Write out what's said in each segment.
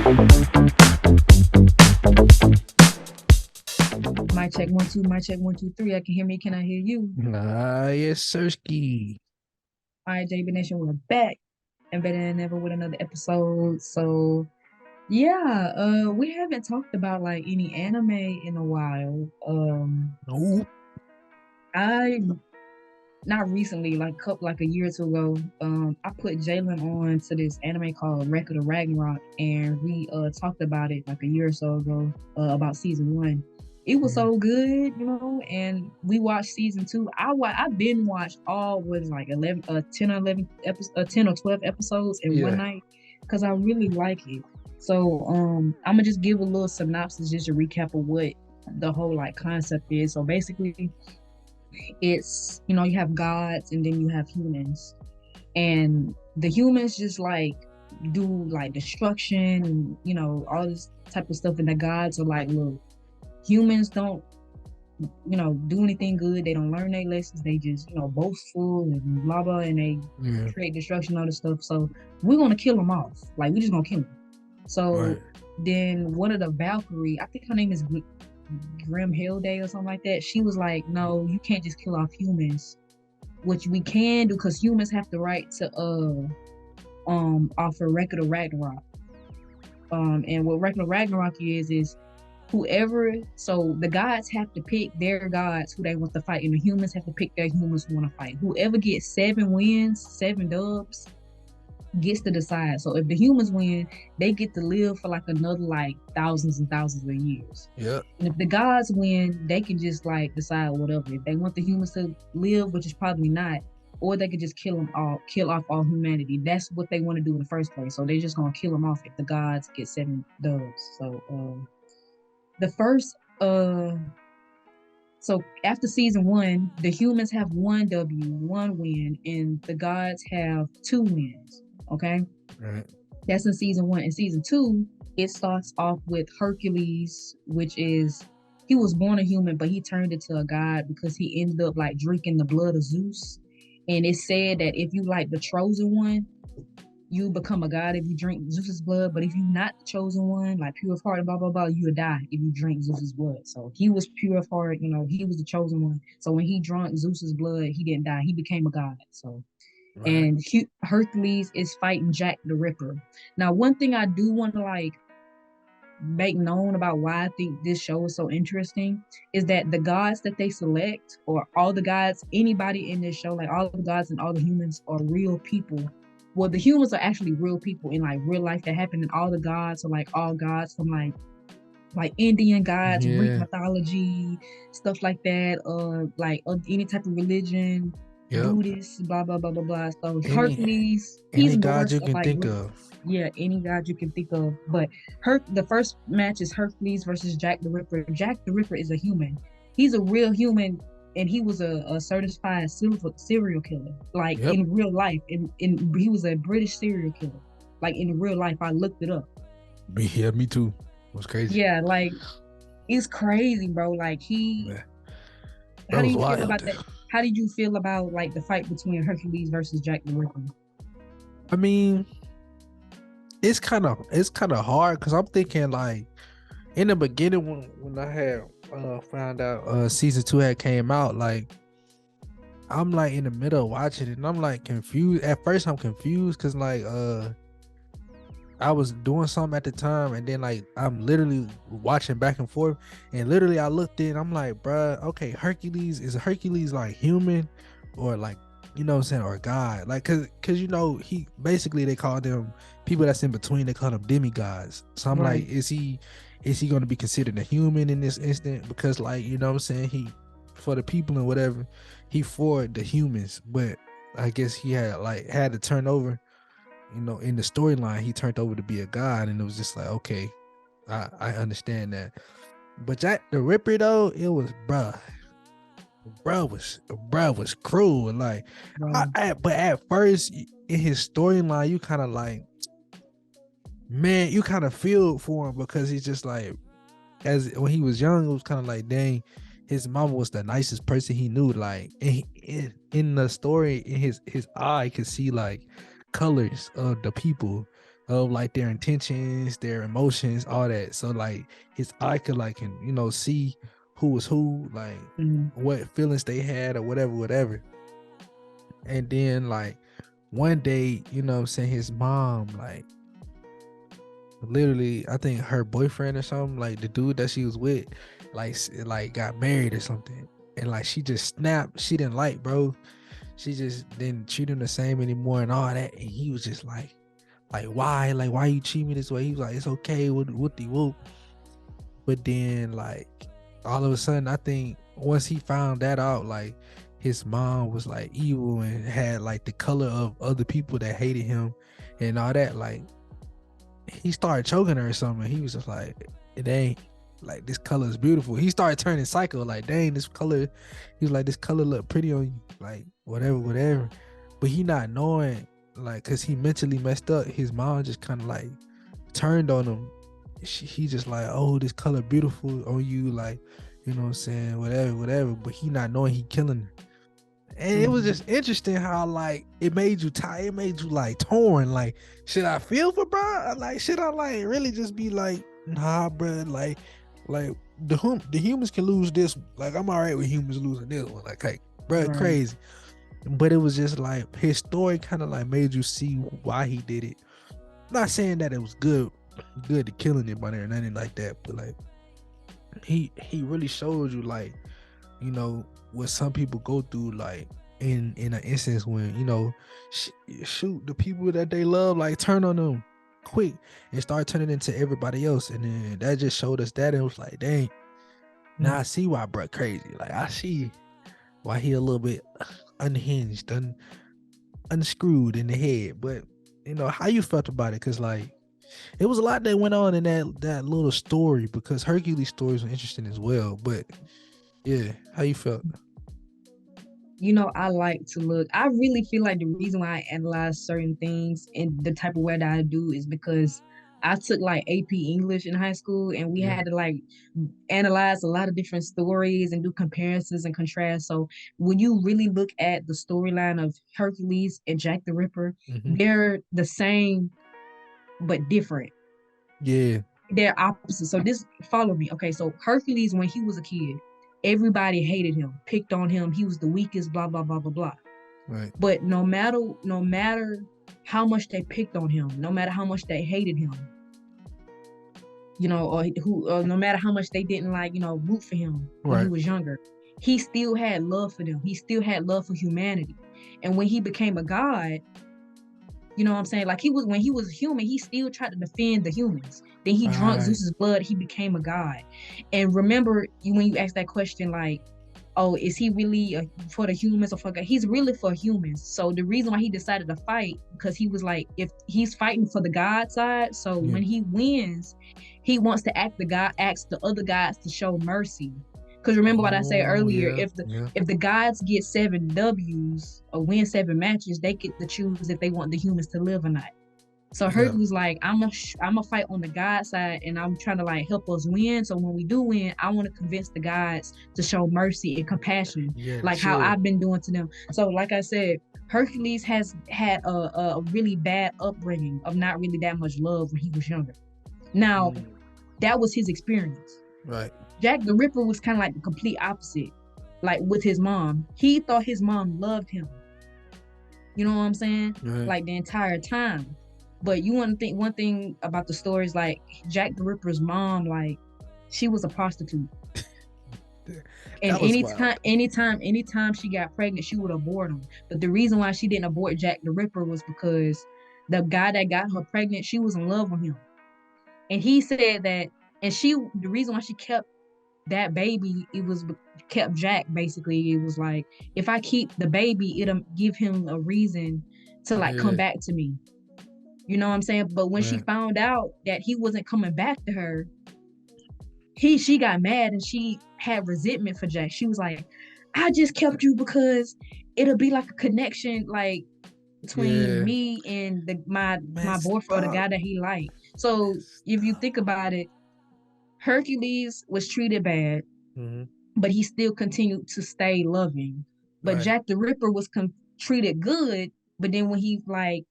Mic check 1 2, mic check 1 2 3. I can hear me. Can I hear you? Yes, Sirski. All right, JB Nation, we're back and better than ever with another episode. So yeah, we haven't talked about like any anime in a while. Nope. I not recently, like a year or two ago, I put Jalen on to this anime called Record of Ragnarok, and we talked about it like a year or so ago, about season 1. It was Mhm. so good, and we watched season 2. I been watched all was like 11, 10 or 11 episodes, 10 or 12 episodes in one Yeah. night because I really like it. So I'm gonna just give a little synopsis, just a recap of what the whole like concept is. So basically, it's you have gods and then you have humans, and the humans just like do like destruction and all this type of stuff, and the gods are like, look, humans don't do anything good. They don't learn their lessons. They just boastful and blah blah, and they Yeah. create destruction, all this stuff. So we're gonna kill them off. Like, we're just gonna kill them. So Right. then one of the Valkyrie, I think her name is Grim Day or something like that, she was like, no, you can't just kill off humans, which we can do because humans have the right to offer Record of Ragnarok. And what Record of Ragnarok is whoever, so the gods have to pick their gods who they want to fight, and the humans have to pick their humans who want to fight. Whoever gets 7 wins, 7 dubs, gets to decide. So if the humans win, they get to live for like another like thousands and thousands of years. Yeah. And if the gods win, they can just like decide whatever. If they want the humans to live, which is probably not, or they could just kill them all, kill off all humanity. That's what they want to do in the first place. So they're just gonna kill them off if the gods get 7 dubs. So the first so after season 1, the humans have 1 W, 1 win, and the gods have 2 wins. Okay. Right. That's in season 1. In season 2, it starts off with Hercules, which is, he was born a human, but he turned into a god because he ended up like drinking the blood of Zeus. And it's said that if you like the chosen one, you become a god if you drink Zeus's blood. But if you're not the chosen one, like pure of heart, blah blah blah, you would die if you drink Zeus's blood. So he was pure of heart, he was the chosen one. So when he drank Zeus's blood, he didn't die. He became a god. So, Right. and Hercules is fighting Jack the Ripper. Now, one thing I do want to like make known about why I think this show is so interesting is that the gods that they select, or all the gods, anybody in this show, like all the gods and all the humans are real people. Well, the humans are actually real people in like real life that happen, and all the gods are like all gods from like Indian gods, Greek Yeah. mythology, stuff like that, like any type of religion, Yep. Buddhist, blah blah blah blah blah. So Any Hercules, any he's god more you of can like, think of. yeah, any god you can think of. But the first match is Hercules versus Jack the Ripper. Jack the Ripper is a human. He's a real human, and he was a certified serial killer, like Yep. in real life. In he was a British serial killer, like in real life. I looked it up. Yeah, me too. It was crazy. Yeah, like, it's crazy, bro. Like, Man, that how do was you feel about wild. that? How did you feel about like the fight between Hercules versus Jack the Ripper? I mean, it's kind of hard because I'm thinking like in the beginning when I had found out season 2 had came out, like I'm like in the middle of watching it and I'm like confused. At first I'm confused because like I was doing something at the time, and then like I'm literally watching back and forth, and literally I looked in, I'm like, bruh, okay, Hercules, is Hercules like human or like, you know what I'm saying, or God? Like, cause he basically, they call them people that's in between, they call them demigods. So I'm like, Right. is he going to be considered a human in this instant? Because like, you know what I'm saying, he for the people and whatever, he for the humans, but I guess he had to turn over, in the storyline, he turned over to be a god, and it was just like, okay, I understand that. But Jack the Ripper though, it was bruh was cruel. And like, Right. but at first in his storyline, you kind of like, man, you kind of feel for him because he's just like, as when he was young, it was kind of like, dang, his mama was the nicest person he knew. Like, and in the story, in his eye, could see like colors of the people. of like their intentions, their emotions, all that. So like his eye could like can, you know, see who was who, like Mm-hmm. what feelings they had or whatever, whatever. And then like one day, you know what I'm saying, his mom, like literally, I think her boyfriend or something, like the dude that she was with, like got married or something. And like she just snapped. She didn't like, bro. She just didn't treat him the same anymore and all that. And he was just like why? Like why you treat me this way? He was like, it's okay, what the whoop. But then like all of a sudden, I think once he found that out, like his mom was like evil and had like the color of other people that hated him and all that. Like he started choking her or something. He was just like, it ain't like this color is beautiful. He started turning psycho, like, dang, this color. He was like, this color look pretty on you, like whatever, whatever. But he not knowing, like, cause he mentally messed up. His mom just kind of like turned on him. He just like, oh, this color beautiful on you, like, you know what I'm saying, whatever, whatever. But he not knowing he killing her. And it was Mm-hmm. just interesting how like it made you tired, it made you like torn. Like, should I feel for bro? Like, should I like really just be like, nah, bro? Like the humans can lose this. Like, I'm all right with humans losing this one. Like, hey, bro, Right. crazy. But it was just like his story kind of like made you see why he did it. Not saying that it was good to kill anybody or nothing like that, but like he really showed you like, you know, what some people go through, like in an instance when, you know, sh- shoot, the people that they love like turn on them quick and start turning into everybody else. And then that just showed us that. It was like, dang, now I see why bruh crazy. Like, I see why he a little bit unhinged, unscrewed in the head. But you know how you felt about it, because like it was a lot that went on in that little story, because Hercules stories were interesting as well. But yeah, how you felt? You know, I like to look. I really feel like the reason why I analyze certain things in the type of way that I do is because I took like AP English in high school, and we Yeah. had to like analyze a lot of different stories and do comparisons and contrasts. So when you really look at the storyline of Hercules and Jack the Ripper, Hmm. they're the same but different. Yeah. They're opposites. So this follow me. Okay, so Hercules, when he was a kid, everybody hated him, picked on him. He was the weakest, blah blah blah blah blah. Right. But no matter how much they picked on him, no matter how much they hated him, or no matter how much they didn't like, root for him when he Right. was younger, he still had love for them. He still had love for humanity. And when he became a god, you know what I'm saying? Like he was when he was human, he still tried to defend the humans. Then he drunk Right. Zeus's blood, he became a god. And remember when you asked that question, like, oh, is he really for the humans or for God? He's really for humans. So the reason why he decided to fight, because he was like, if he's fighting for the God side, so Yeah. when he wins, he wants to ask the other gods to show mercy. Because remember what I said Oh earlier, yeah. Yeah. if the gods get 7 W's or win 7 matches, they get to choose if they want the humans to live or not. So Yeah. Hercules like, I'm a fight on the God side, and I'm trying to like help us win. So when we do win, I want to convince the gods to show mercy and compassion, Yeah. The like how chill. I've been doing to them. So like I said, Hercules has had a really bad upbringing of not really that much love when he was younger. Now Mm. that was his experience. Right. Jack the Ripper was kind of like the complete opposite. Like with his mom, he thought his mom loved him. You know what I'm saying? Right. Like the entire time. But you want to think one thing about the stories, like Jack the Ripper's mom, like she was a prostitute. And That was wild. anytime she got pregnant, she would abort him. But the reason why she didn't abort Jack the Ripper was because the guy that got her pregnant, she was in love with him. And he said that, and the reason why she kept that baby, it was kept Jack basically. It was like, if I keep the baby, it'll give him a reason to like come Yeah. back to me. You know what I'm saying? But when she Right. found out that he wasn't coming back to her, she got mad and she had resentment for Jack. She was like, I just kept you because it'll be like a connection, like between Yeah. me and my Messed boyfriend or the up. guy that he liked. So Messed if you up. think about it, Hercules was treated bad, Mm-hmm. but he still continued to stay loving. But Right. Jack the Ripper was treated good, but then when he like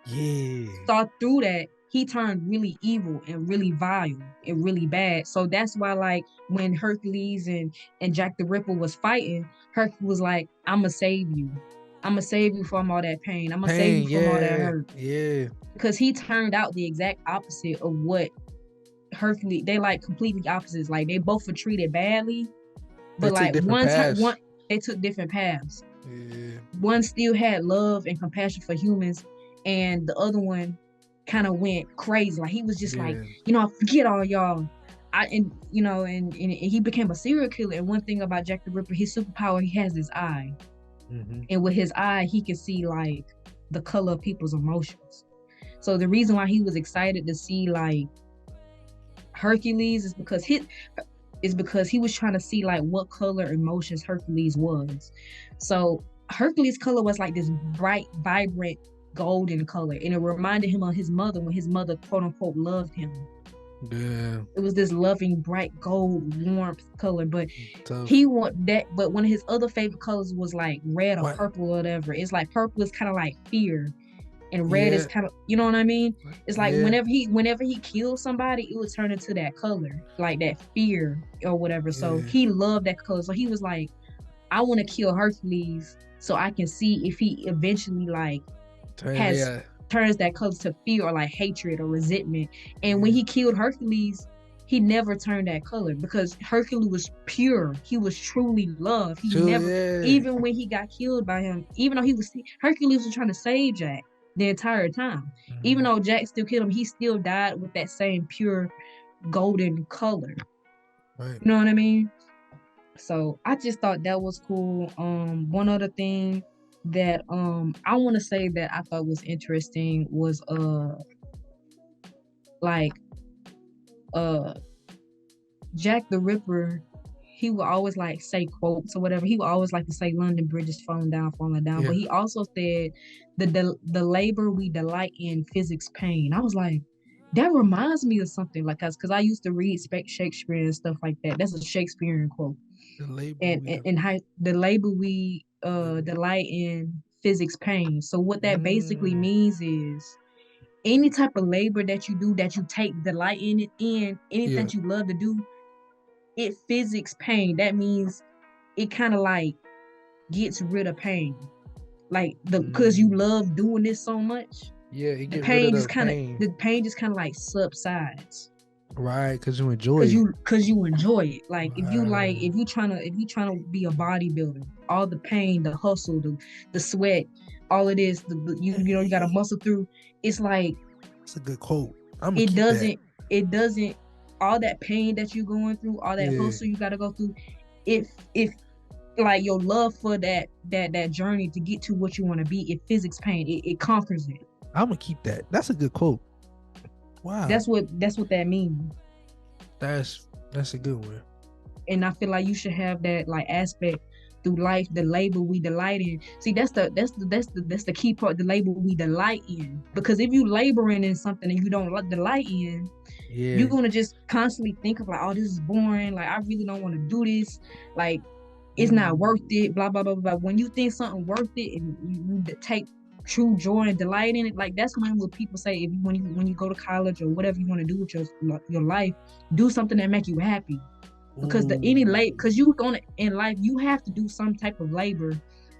Yeah. Saw through that, he turned really evil and really vile and really bad. So that's why, like, when Hercules and Jack the Ripper was fighting, Hercules was like, "I'ma save you. I'ma save you from all that pain. I'ma save you Pain. from all that Yeah. hurt." Yeah. Because he turned out the exact opposite of what Hercules. They like completely opposites. Like they both were treated badly, They but took like different one paths. they took different paths. Yeah. One still had love and compassion for humans, and the other one kind of went crazy. Like he was just like, Yeah. forget all y'all. And he became a serial killer. And one thing about Jack the Ripper, his superpower, he has his eye, Mm-hmm. and with his eye, he can see like the color of people's emotions. So the reason why he was excited to see like Hercules is because he was trying to see like what color emotions Hercules was. So Hercules' color was like this bright, vibrant golden color, and it reminded him of his mother when his mother quote unquote loved him. Yeah. It was this loving, bright gold warmth color, but Tough. he want that. But one of his other favorite colors was like red or What? purple or whatever. It's like purple is kind of like fear, and red is Yeah. kind of, you know what I mean? It's like Yeah. whenever he killed somebody, it would turn into that color, like that fear or whatever. So Yeah. he loved that color. So he was like, I want to kill Hercules so I can see if he eventually like has Yeah. turns that color to fear or like hatred or resentment. And when Yeah. he killed Hercules, he never turned that color because Hercules was pure. He was truly loved. He True. never, Yeah. even when he got killed by him, even though Hercules was trying to save Jack the entire time. Even Mm-hmm. though Jack still killed him, he still died with that same pure golden color. Right. You know what I mean? So I just thought that was cool. One other thing that I want to say that I thought was interesting was like uh Jack the Ripper, he would always like say quotes or whatever. He would always like to say London Bridge is falling down, falling down. Yeah. But he also said the labor we delight in physics pain. I was like, that reminds me of something like us because I used to read Shakespeare and stuff like that. That's a Shakespearean quote. The labor And we and, do. and how the labor we Labor. delight in physics pain. So what that basically Mm. means is any type of labor that you do that you take delight in anything Yeah. that you love to do, it physics pain. That means it kind of like gets rid of pain. Like because you Mm. love doing this so much, Yeah. It get rid of the pain. the pain just kind of like subsides. Right. Because you enjoy Cause it. you enjoy it. Like Right. if you trying to be a bodybuilder, all the pain, the hustle, the sweat, all of this, you got to muscle through. It's like That's a good quote. I'm gonna it keep that. doesn't all that pain that you're going through, all that Yeah. hustle you got to go through. If like your love for that journey to get to what you want to be, it physics pain. It conquers it. I'm gonna keep that. That's a good quote. Wow. That's what that means. That's a good one. And I feel like you should have that like aspect through life, the labor we delight in. See, that's the key part, the labor we delight in. Because if you laboring in something and you don't delight in, you're Yeah. gonna just constantly think of like, oh, this is boring. Like I really don't want to do this. Like it's not Ooh. worth it. Blah blah blah blah. When you think something worth it and you take true joy and delight in it, like that's when people say if you when you go to college or whatever you want to do with your life, do something that make you happy because Ooh. because you gonna in life you have to do some type of labor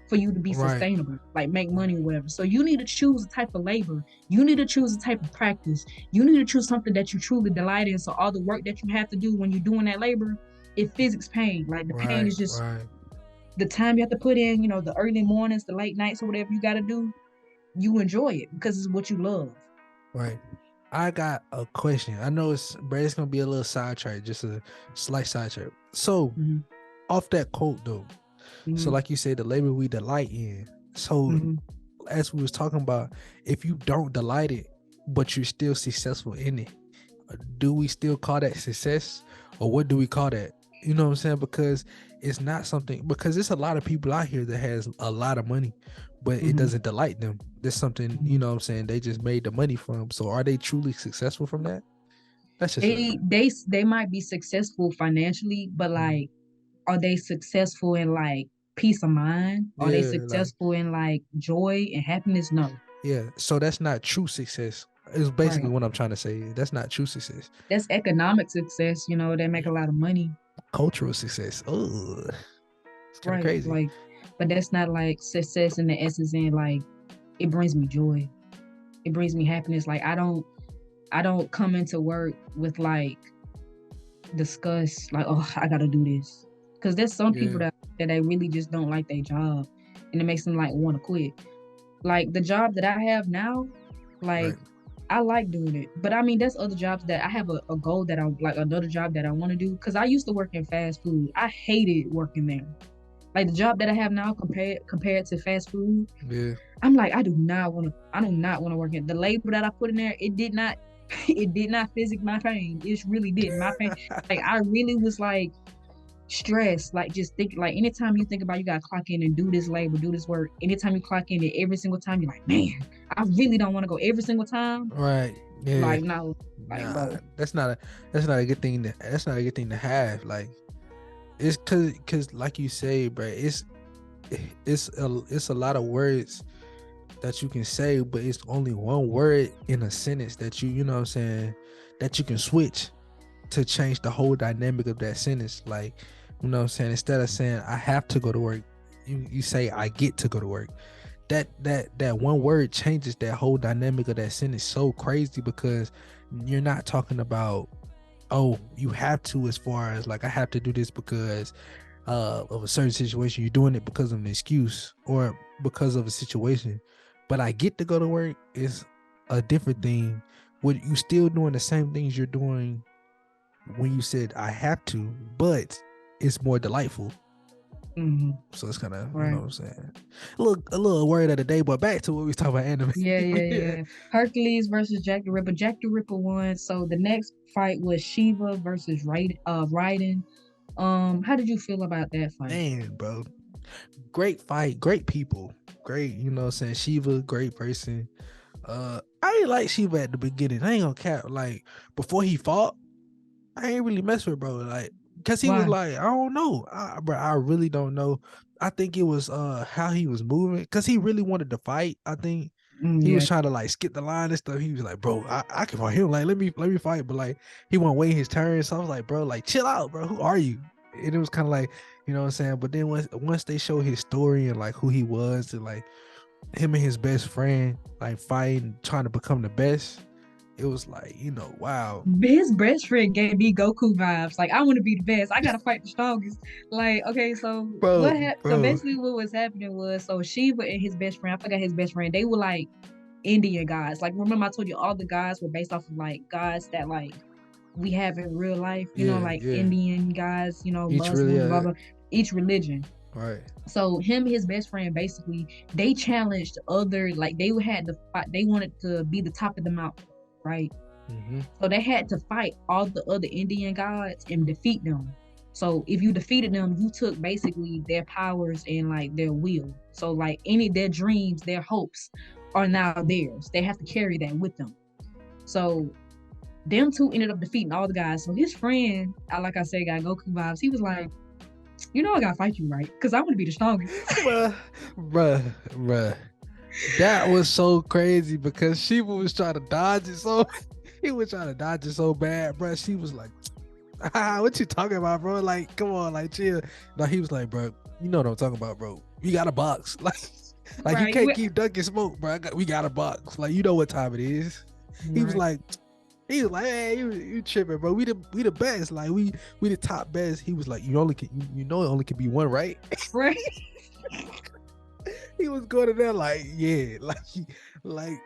for you to be Right. sustainable, like make Right. money or whatever. So you need to choose a type of labor. You need to choose a type of practice. You need to choose something that you truly delight in. So all the work that you have to do when you're doing that labor, it physics pain. Like the pain Right. is just Right. the time you have to put in. The early mornings, the late nights, or whatever you got to do. You enjoy it because it's what you love. Right. I got a question. I know it's gonna be a little sidetrack, just a slight sidetrack. So Mm-hmm. off that quote though, so Mm-hmm. like you said, the labor we delight in. So Mm-hmm. as we was talking about, if you don't delight it, but you're still successful in it, do we still call that success, or what do we call that? You know what I'm saying? Because it's not something. Because there's a lot of people out here that has a lot of money, but it Mm-hmm. doesn't delight them. There's something, you know what I'm saying, they just made the money from. So are they truly successful from that? That's just a They might be successful financially, but Mhm. like are they successful in like peace of mind? Are they Yeah, like successful in like joy and happiness? No. Yeah, so that's not true success. Is basically Right. what I'm trying to say. That's not true success. That's economic success, you know, they make a lot of money. Cultural success. Oh, it's kind of Right. crazy. Like, but that's not like success in the essence in like it brings me joy. It brings me happiness. Like I don't come into work with like disgust, like, oh, I gotta do this. Cause there's some people Yeah, that they really just don't like their job and it makes them like want to quit. Like the job that I have now, like right. I like doing it. But I mean, there's other jobs that I have a goal that I like another job that I want to do. Cause I used to work in fast food. I hated working there. Like the job that I have now compared to fast food, Yeah. I'm like, I do not want to work in the labor that I put in there. It did not it did not physic my pain. It really did. My pain, like I really was like stressed, like just think like anytime you think about you gotta clock in and do this labor, do this work, anytime you clock in and every single time you're like, man, I really don't want to go every single time. Right. Yeah. Like no, like Nah, bro. that's not a good thing that's not a good thing to have. Like it's cause like you say, bro, it's a lot of words that you can say, but it's only one word in a sentence that you know what I'm saying, that you can switch to change the whole dynamic of that sentence. Like, you know what I'm saying? Instead of saying I have to go to work, you say I get to go to work. That one word changes that whole dynamic of that sentence so crazy, because you're not talking about, oh, you have to, as far as like I have to do this because of a certain situation. You're doing it because of an excuse or because of a situation. But I get to go to work is a different thing. What you still doing the same things you're doing when you said I have to, but it's more delightful. Hmm. So it's kind of, you know Right. what I'm saying, a little word of the day. But back to what we was talking about, anime. Yeah, yeah, Yeah. yeah. Hercules versus Jack the Ripper. Jack the Ripper won. So the next fight was Shiva versus Raiden. How did you feel about that fight? Man, bro, great fight, great people, great. You know what I'm saying, Shiva, great person. I ain't like Shiva at the beginning. I ain't gonna cap. Like before he fought, I ain't really mess with bro. Like, cause he was Why? like, I don't know, bro. I really don't know. I think it was how he was moving, cause he really wanted to fight. I think he was Yeah. trying to like skip the line and stuff. He was like, bro, I can fight him. Like, let me fight. But like, he wasn't waiting his turn. So I was like, bro, like, chill out, bro. Who are you? And it was kind of like, you know what I'm saying. But then once they show his story and like who he was, and like him and his best friend like fighting, trying to become the best, it was like, wow, His best friend gave me Goku vibes. Like I want to be the best. I gotta fight the strongest. Like okay, so bro, what happened? So bro. basically, what was happening was so Shiva and his best friend. I forgot his best friend. They were like Indian gods. Like remember I told you all the gods were based off of like gods that like we have in real life. You know, Yeah, like yeah. Indian gods. You know, Each really, Muslims, blah blah. Each religion. right. So him, his best friend, basically they challenged other like they had to fight. They wanted to be the top of the mountain, right? Mm-hmm. So they had to fight all the other Indian gods and defeat them. So if you defeated them, you took basically their powers and like their will. So like any their dreams, their hopes are now theirs. They have to carry that with them. So them two ended up defeating all the guys. So his friend, like I said, got Goku vibes. He was like, you know, I gotta fight you, right? Because I want to be the strongest. Bruh, bruh. That was so crazy because Shiva was trying to dodge it so he was trying to dodge it so bad, bruh. She was like, what you talking about, bro? Like, come on, like chill. No, he was like, bro, you know what I'm talking about, bro. We got a box. Like you Right. can't keep dunking smoke, bro. We got a box. Like, you know what time it is. He was Right. like, hey, you tripping, bro. We the best. Like we the top best. He was like, you know it only can be one, right? Right. He was going to there like, yeah, like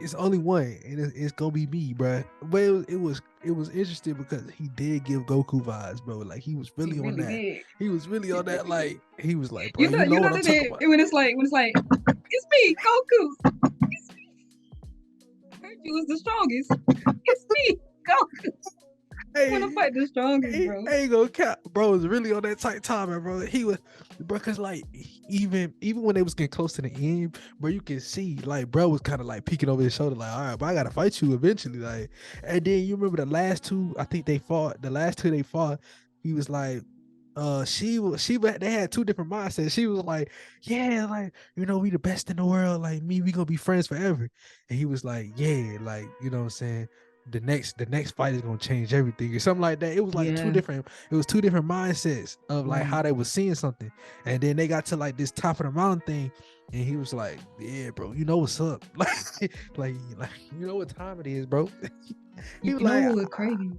it's only one, and it's gonna be me, bro. But it was interesting because he did give Goku vibes, bro. Like he was He really on really that. did. He was really on that. Like he was like, bro, You you know know what I'm that talking it, about. when it's like it's me, Goku. Hercules was the strongest. It's me, Goku. I want to Hey, fight the strongest, he bro. ain't gonna cap, bro. Was really on that tight timing, bro. He was, bro, cause like even when they was getting close to the end, bro, you can see like bro was kind of like peeking over his shoulder, like, all right, but I gotta fight you eventually, like. And then you remember the last two, I think they fought. The last two they fought, he was like, they had two different mindsets. She was like, yeah, like, we the best in the world, like me, we gonna be friends forever. And he was like, yeah, like, what I'm saying, the next fight is gonna change everything or something like that. It was like Yeah, two different mindsets of like right. how they was seeing something. And then they got to like this top of the mountain thing, and he was like, yeah, bro, you know what's up. Like you know what time it is, bro. He You was know like, what was crazy?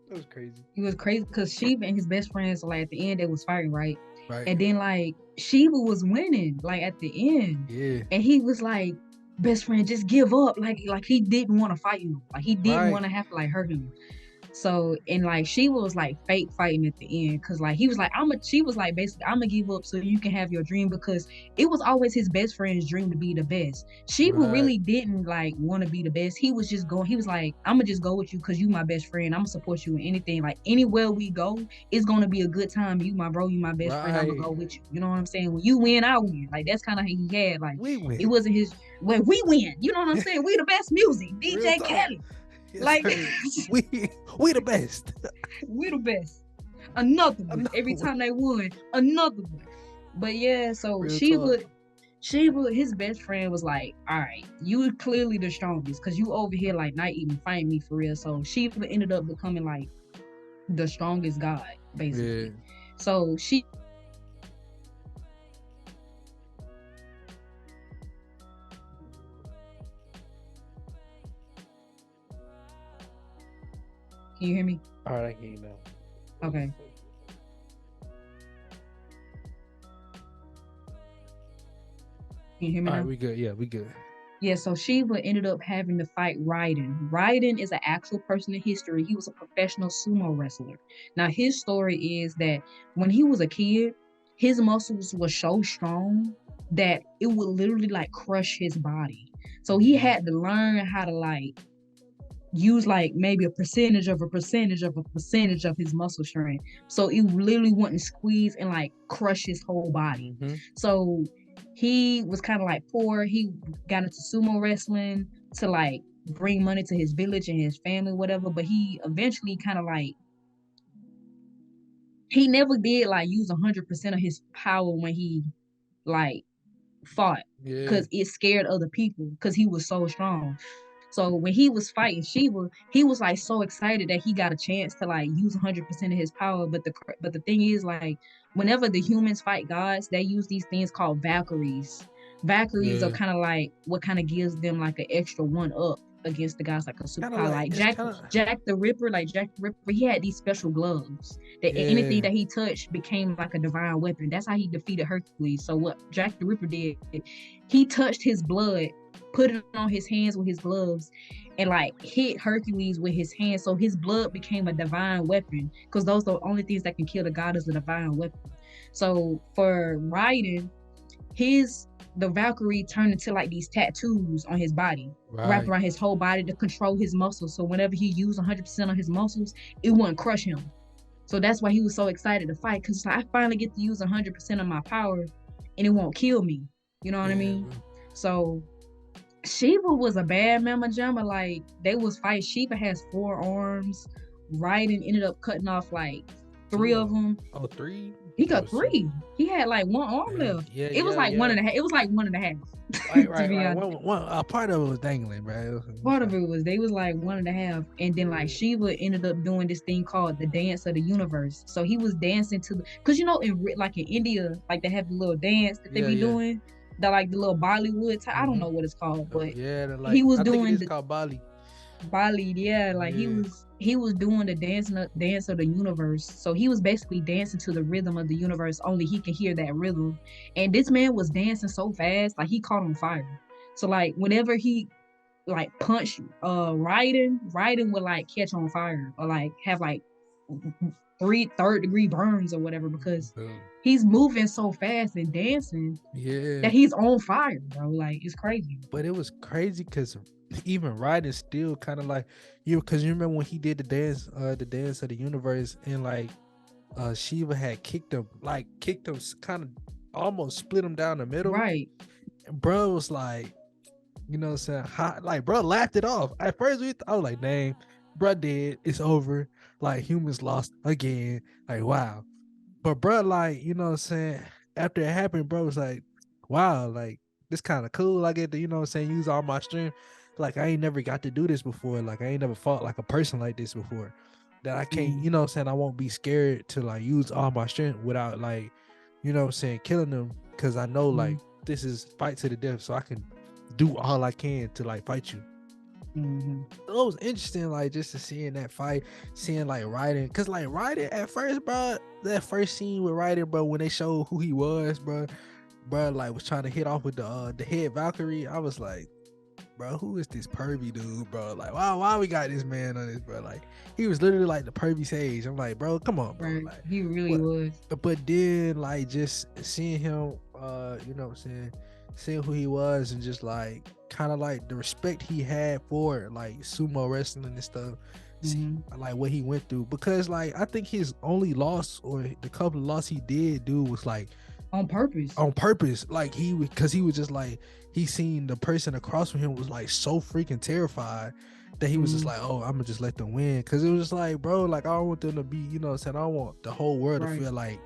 that was crazy. It was crazy because Sheba and his best friends, like at the end, they was fighting, right? Right. And then like Sheba was winning, like at the end, Yeah. and he was like, "Best friend, just give up." Like he didn't want to fight you, like he didn't Right. want to have to like hurt him. So and like she was like fake fighting at the end because like he was like she was like basically I'm gonna give up so you can have your dream because it was always his best friend's dream to be the best. She Right. really didn't like want to be the best. He was just going. He was like I'm gonna just go with you because you my best friend. I'm gonna support you in anything. Like anywhere we go, it's gonna be a good time. You my bro, you my best friend. I'm gonna Right. go with you. You know what I'm saying? When you win, I win. Like that's kind of how he had. Like We it win. wasn't his when we win. You know what I'm saying? We the best music. Real DJ talk. Khaled. Yes, Like sir. We the best. we the best. Another one. Another Every one. time they won, another one. But yeah, so Real talk. his best friend was like, all right, you clearly the strongest because you over here like not even fighting me for real. So Sheba ended up becoming like the strongest god, Yeah. basically. So she can you hear me? All right, I can you know. Okay. Can you hear me All now? right, we good. Yeah, we good. Yeah, so Shiva ended up having to fight Raiden. Raiden is an actual person in history. He was a professional sumo wrestler. Now, his story is that when he was a kid, his muscles were so strong that it would literally like crush his body. So he had to learn how to like use like maybe a percentage of a percentage of a percentage of his muscle strength. So it literally wouldn't squeeze and like crush his whole body. Mm-hmm. So he was kind of like poor. He got into sumo wrestling to like bring money to his village and his family, whatever. But he eventually kind of like he never did like use 100% of his power when he like fought Yeah. because it scared other people because he was so strong. So when he was fighting Shiva, he was like so excited that he got a chance to like use 100% of his power. But the thing is like whenever the humans fight gods, they use these things called Valkyries. Valkyries are Yeah. kind of like what kind of gives them like an extra one up against the guys like a Kind of superpower. like Like it's kind of Jack the Ripper, he had these special gloves that anything yeah. that he touched became like a divine weapon. That's how he defeated Hercules. So what Jack the Ripper did, he touched his blood, put it on his hands with his gloves, and like hit Hercules with his hands. So his blood became a divine weapon because those are the only things that can kill the god is a divine weapon. So for Raiden, the Valkyrie turned into like these tattoos on his body, wrapped Right. around his whole body to control his muscles. So whenever he used 100% of his muscles, it wouldn't crush him. So that's why he was so excited to fight because like, I finally get to use 100% of my power and it won't kill me. You know what I Yeah, mean? bro. So Shiva was a bad mama jamma. Like they was fight. Shiva has 4 arms. Raiden ended up cutting off like 3 of them. Oh, three? He Oh, got 3. He had like 1 arm left. Yeah, It was like one yeah. and a half. It was like one and a half. Right, To right, be right. honest, One a part of it was dangling, bro. part of it was they was like one and a half, and then like Shiva ended up doing this thing called the dance of the universe. So he was dancing to the, cause in India, like they have the little dance that they Yeah, be yeah. doing, the like the little Bollywood type. I don't know what it's called, but Yeah, he was I think it doing is the called Bali. Bali, yeah, like Yeah. he was doing the dance of the universe. So he was basically dancing to the rhythm of the universe. Only he can hear that rhythm. And this man was dancing so fast, like he caught on fire. So like whenever he like punch Raiden would like catch on fire or like have like third degree burns or whatever because he's moving so fast and dancing Yeah. that he's on fire, bro. Like it's crazy. But it was crazy because even Raiden still kind of like because you remember when he did the dance of the universe, and like Shiva had kicked him kind of almost split him down the middle. Right. And bro was like, you know what I'm saying? Hot, like, bro laughed it off. At first, I was like, dang, bro dead. It's over. Like, humans lost again. Like, wow. But bro, like, you know what I'm saying? After it happened, bro was like, wow, like this kind of cool. I get to, you know what I'm saying, use all my strength. Like I ain't never got to do this before. Like I ain't never fought like a person like this before. That I can't, you know what I'm saying, I won't be scared to like use all my strength without like, you know what I'm saying, killing them. Cause I know like this is fight to the death. So I can do all I can to like fight you. So it was interesting, like just to seeing that fight, seeing like Raiden, cause like Raiden at first, bro, that first scene with Raiden, bro, when they showed who he was, bro, like was trying to hit off with the head Valkyrie. I was like, bro, who is this pervy dude, bro? Like, why we got this man on this, bro? Like, he was literally like the pervy sage. I'm like, bro, come on, bro. Right. Like, He really was. but then like just seeing him, you know what I'm saying, seeing who he was and just like kind of like the respect he had for like sumo wrestling and stuff. See, like what he went through, because like I think his only loss or the couple of loss he did do was like on purpose. Like he was, because he was just like, he seen the person across from him was like so freaking terrified that he was just like, oh, I'm gonna just let them win. Because it was just like, bro, like I don't want them to be, you know what I'm saying, I don't want the whole world to feel like,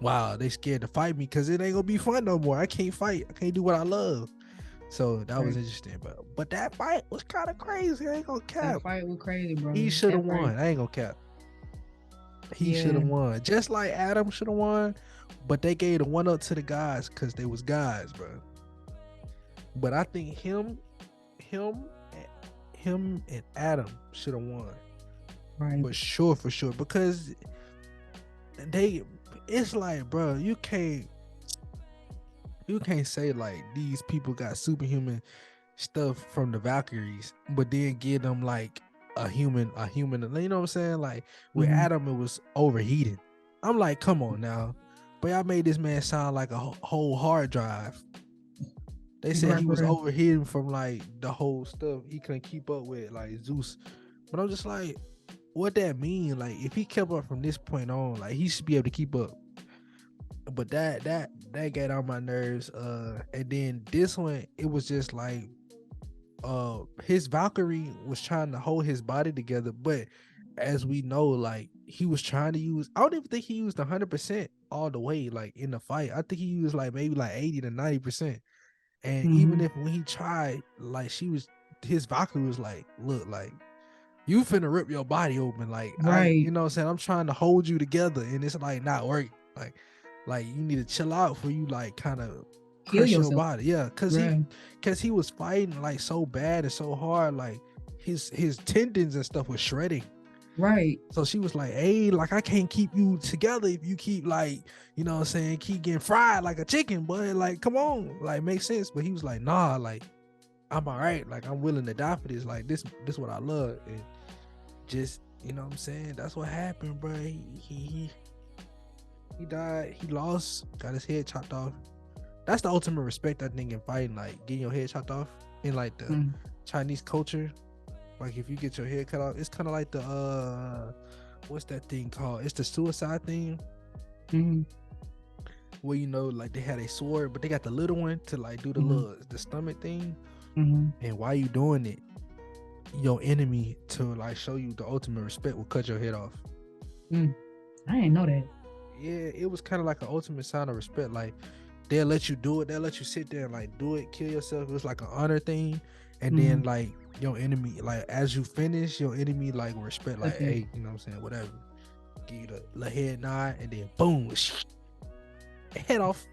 wow, they scared to fight me, because it ain't gonna be fun no more. I can't fight. I can't do what I love. So that was interesting, but that fight was kind of crazy. I ain't gonna cap. That fight was crazy, bro. He should have won. I ain't gonna cap. He should have won, just like Adam should have won. But they gave the one up to the guys because they was guys, bro. But I think him and Adam should have won, right? For sure, because it's like, bro, you can't say like these people got superhuman stuff from the Valkyries, but then give them like a human, you know what I'm saying? Like with Adam, it was overheating. I'm like, come on now. But y'all made this man sound like a whole hard drive. They said he was overheating from like the whole stuff he couldn't keep up with, like Zeus. But I'm just like, what that mean? Like if he kept up from this point on, like he should be able to keep up. But that got on my nerves. And then this one, it was just like, his Valkyrie was trying to hold his body together, but as we know, like he was trying to use, I don't even think he used 100% all the way, like in the fight. I think he used like maybe like 80 to 90%. And even if when he tried, like his Valkyrie was like, look, like you finna rip your body open, like you know what I'm saying, I'm trying to hold you together and it's like not working. Like you need to chill out for you, like kind of crush your body. Yeah, because he was fighting like so bad and so hard, like his tendons and stuff was shredding. Right. So she was like, hey, like I can't keep you together if you keep like, you know what I'm saying, keep getting fried like a chicken, but like come on, like makes sense. But he was like, nah, like I'm all right, like I'm willing to die for this, like this what I love. And just, you know what I'm saying, that's what happened, bro. He died, he lost, got his head chopped off. That's the ultimate respect, I think, in fighting, like getting your head chopped off in like the Chinese culture. Like if you get your head cut off, it's kind of like the what's that thing called? It's the suicide thing. Where, you know, like they had a sword, but they got the little one to like do the stomach thing. And while you doing it, your enemy, to like show you the ultimate respect, will cut your head off. I didn't know that. Yeah, it was kind of like an ultimate sign of respect. Like they'll let you do it, they'll let you sit there and like do it, kill yourself. It was like an honor thing. And then like your enemy, like as you finish, your enemy like respect, like hey, you know what I'm saying, whatever, give you the head nod, and then boom, head off.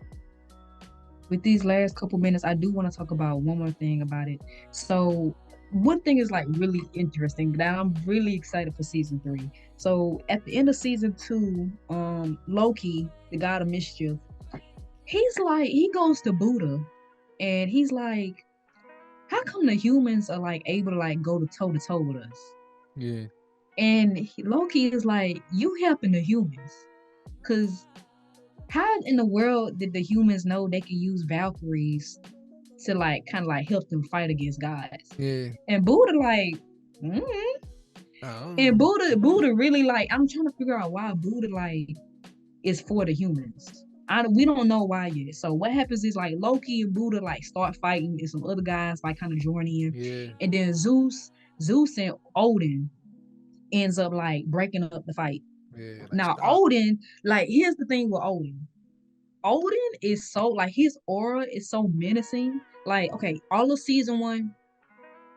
With these last couple minutes, I do want to talk about one more thing about it. So one thing is like really interesting that I'm really excited for season 3. So at the end of season 2, Loki, the god of mischief, he's like, he goes to Buddha and he's like, how come the humans are like able to like go to toe with us? Yeah. And Loki is like, you helping the humans, because how in the world did the humans know they can use Valkyries to like kind of like help them fight against gods? Yeah. And Buddha like, and Buddha really like, I'm trying to figure out why Buddha like is for the humans. We don't know why yet. So what happens is like Loki and Buddha like start fighting, and some other guys like kind of join in. Yeah. And then Zeus and Odin ends up like breaking up the fight. Yeah, like Now stop. Odin, like here's the thing with Odin. Odin is so like his aura is so menacing. Like, okay, all of season one,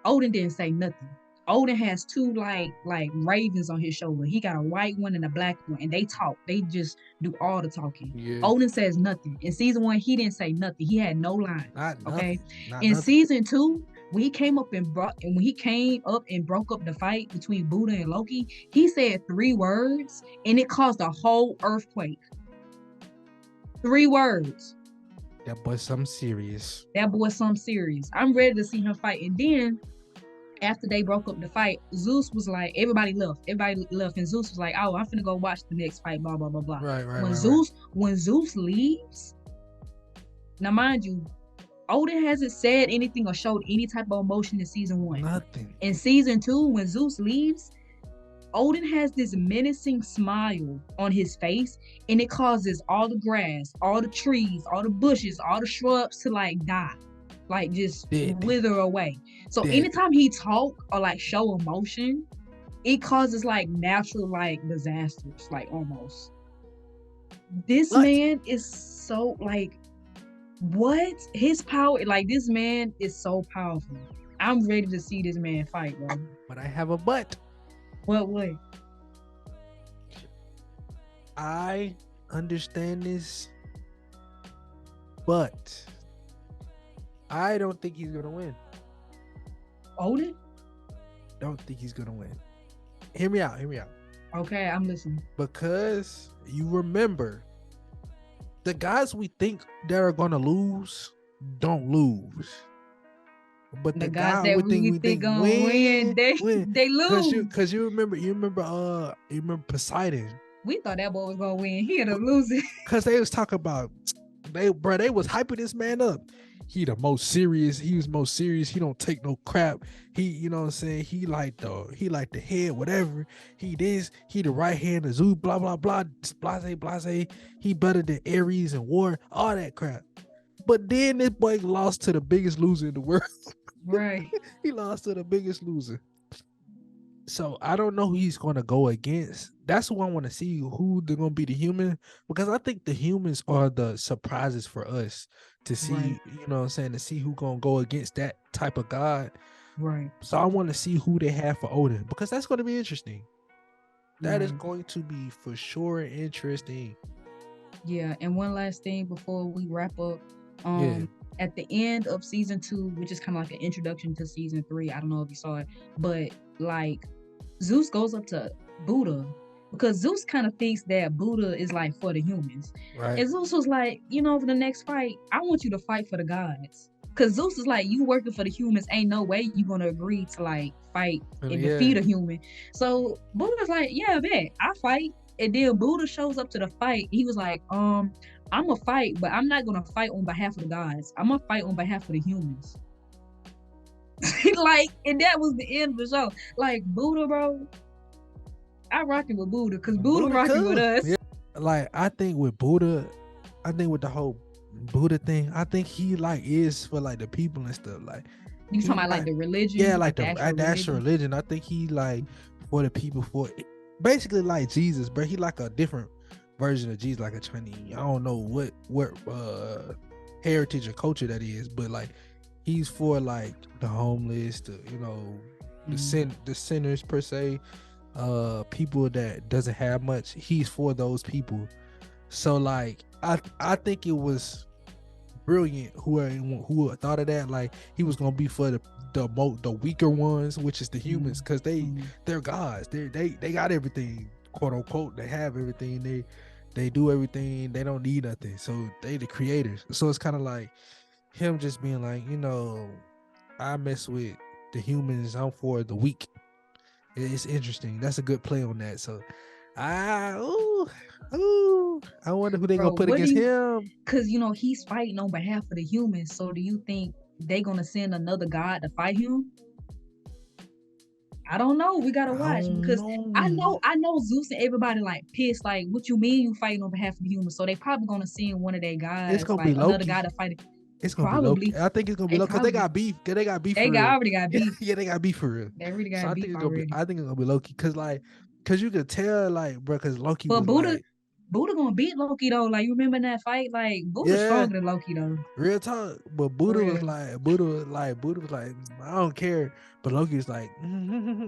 Odin didn't say nothing. Odin has two like ravens on his shoulder. He got a white one and a black one, and they talk. They just do all the talking. Yeah, Odin says nothing. In season one, he didn't say nothing. He had no lines. not Okay. nothing, not In nothing. season two, when he came up and broke up the fight between Buddha and Loki, he said three words, and it caused a whole earthquake. Three words. That boy, something serious. That boy, some serious. I'm ready to see him fight. And then after they broke up the fight, Zeus was like, everybody left. Everybody left. And Zeus was like, oh, I'm finna go watch the next fight, blah, blah, blah, blah. Right, right, When right, right. Zeus leaves, now mind you, Odin hasn't said anything or showed any type of emotion in season one. Nothing. In season two, when Zeus leaves, Odin has this menacing smile on his face, and it causes all the grass, all the trees, all the bushes, all the shrubs to like die, like just Dead. wither away. So Dead. anytime he talk or like show emotion, it causes like natural like disasters, like almost. This What? man is so like, what? His power, like this man is so powerful. I'm ready to see this man fight, bro. But I have a but. What? I understand this, but I don't think he's gonna win. Odin? Don't think he's gonna win. Hear me out. Hear me out. Okay, I'm listening. Because you remember, the guys we think that are gonna lose don't lose. But the guys that we think gonna win, they lose. Cause you remember Poseidon. We thought that boy was gonna win. He ended up losing. Cause they was talking about they was hyping this man up. He was most serious. He don't take no crap. He, you know what I'm saying? He like the head, whatever. He the right hand of Zeus, blah, blah, blah, blase. He better than Ares and war, all that crap. But then this boy lost to the biggest loser in the world. Right. He lost to the biggest loser. So I don't know who he's gonna go against. That's who I want to see, who they're gonna be the human, because I think the humans are the surprises for us to see, right. You know what I'm saying, to see who gonna go against that type of god. Right. So I want to see who they have for Odin, because that's gonna be interesting. That is Right. going to be for sure interesting. Yeah, and one last thing before we wrap up. At the end of season 2, which is kind of like an introduction to season 3, I don't know if you saw it, but like Zeus goes up to Buddha because Zeus kind of thinks that Buddha is like for the humans. Right. And Zeus was like, for the next fight, I want you to fight for the gods. Because Zeus is like, you working for the humans, ain't no way you gonna agree to like fight and defeat a human. So Buddha's like, yeah, bet, I fight. And then Buddha shows up to the fight. He was like, I'm gonna fight, but I'm not gonna fight on behalf of the gods. I'm gonna fight on behalf of the humans. Like, and that was the end of the show. Like, Buddha, bro, I rocking with Buddha because Buddha rocking with us. Yeah. Like, I think with Buddha, with the whole Buddha thing, I think he like is for like the people and stuff. Like, you talking about like the religion? Yeah, like the actual religion. I think he like for the people, for basically like Jesus, but he like a different version of Jesus, like a Chinese. I don't know what heritage or culture that is, but like he's for like the homeless, the the sinners per se, people that doesn't have much. He's for those people. So like I think it was brilliant who thought of that. Like he was gonna be for the weaker ones, which is the humans, because they're gods. They got everything, quote unquote. They have everything. They do everything. They don't need nothing. So they the creators. So it's kind of like him just being like, I mess with the humans. I'm for the weak. It's interesting. That's a good play on that. So I wonder who they gonna put against him. Because he's fighting on behalf of the humans. So do you think they gonna send another god to fight him? I don't know. We gotta watch, because I know Zeus and everybody like pissed. Like, what you mean you fighting on behalf of the humans? So they probably gonna send one of their guys, it's gonna like be another guy to fight. It's gonna be Loki. I think it's gonna be Loki because they got beef. They already got beef. Yeah, they got beef for real. They already got beef already. I think it's gonna be Loki because like Cause you could tell, like, bro, cause Loki But was Buddha like, Buddha gonna beat Loki though. Like you remember in that fight? Like Buddha's yeah, stronger than Loki though. real talk. But For Buddha real. was like, Buddha was like, I don't care. But Loki was like,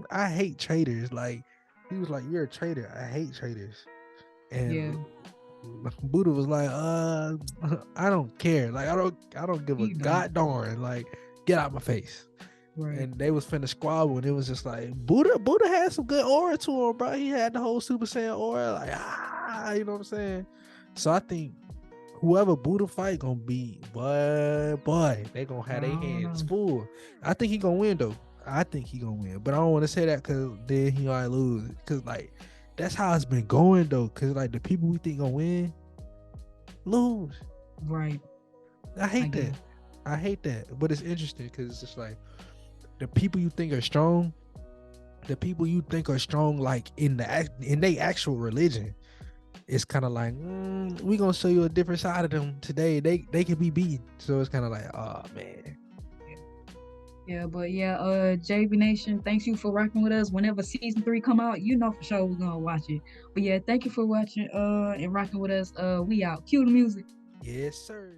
I hate traitors. Like, he was like, you're a traitor. I hate traitors. Yeah. And Buddha was like, I don't care. Like, I don't give a You don't. god darn. Like, get out my face. Right. And they was finna squabble, and it was just like Buddha had some good aura to him, bro. He had the whole Super Saiyan aura, like you know what I'm saying? So I think whoever Buddha fight gonna be, boy, they gonna have their I don't hands know. full. I think he gonna win though. I think he gonna win, but I don't want to say that because then he might lose. Cause like that's how it's been going though. Cause like the people we think gonna win lose. Right. I hate get that. it. I hate that. But it's interesting because it's just like the people you think are strong, the people you think are strong, like in their actual religion, it's kind of like we gonna show you a different side of them today. They can be beaten, so it's kind of like, oh man. Yeah, but yeah, JB Nation, thanks you for rocking with us. Whenever season 3 come out, you know for sure we're gonna watch it. But yeah, thank you for watching and rocking with us. We out. Cue the music. Yes, sir.